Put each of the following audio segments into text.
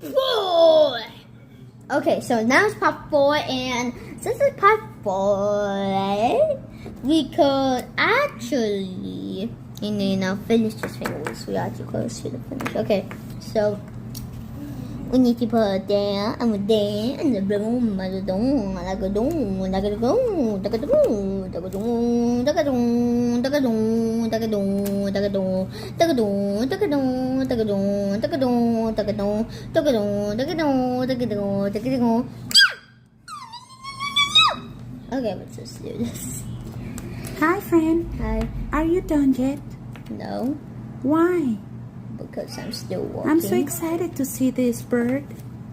4. Okay, so now it's part 4, and since it's part 4, we could actually, finish this fingers. We are too close to the finish. Okay, so we need to put there and with there and the boom, and the dong, and the dong, and the dong, the dong, the dong, the dong, the dong, the dong, the dong, the dong, the dong, the dong, the dong, the dong, the dong, the dong, the dong, the dong. Okay, let's just do this. Hi, friend. Hi. Are you done yet? No, Why? because I'm still walking. I'm so excited to see this bird.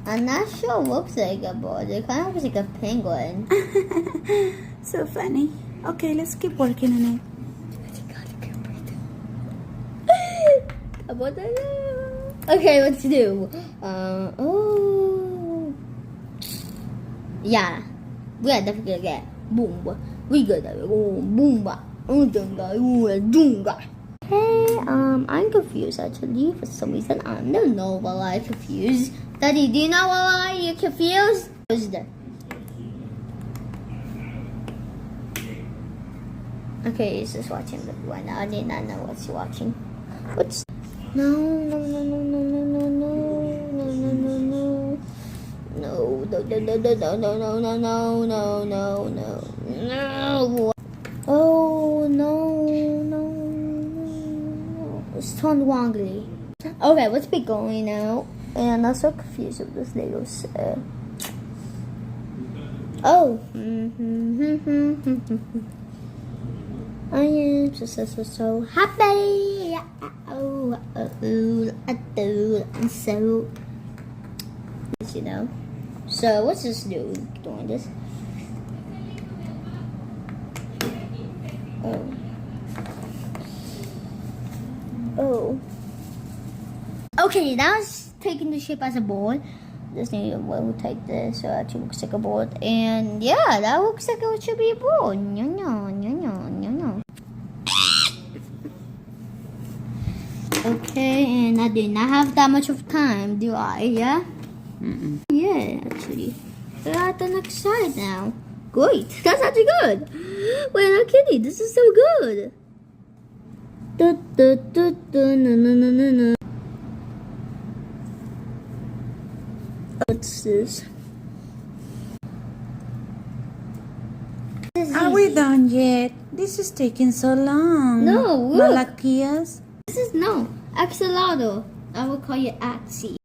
I'm not sure it looks like a bird. It kind of looks like a penguin. So funny. Okay, let's keep working on it. Okay, let's do. Oh. Yeah. We are definitely gonna get boom. We gotta go boom. Hey, I'm confused actually for some reason. I don't know why I'm confused. Daddy, do you know why you're confused? Okay, he's just watching the one. I did not know what he's watching. What's no. Oh no. It's turned wrongly. Okay, let's be going now. And I'm so confused with this Lego set. Oh. I am so happy. I'm so, So what's this do doing this? Oh. Okay, now it's taking the shape as a board. This new one will take this, so it actually looks like a board. And yeah, that looks like it should be a board. No. Okay, and I do not have that much of time, do I? Yeah? Yeah, actually. We're at the next side now. Great. That's actually good. Wait, no kidding. This is so good. No. What's this? Are we done yet? This is taking so long. No, look. Malakias? This is no. Axolotl. I will call you Axie.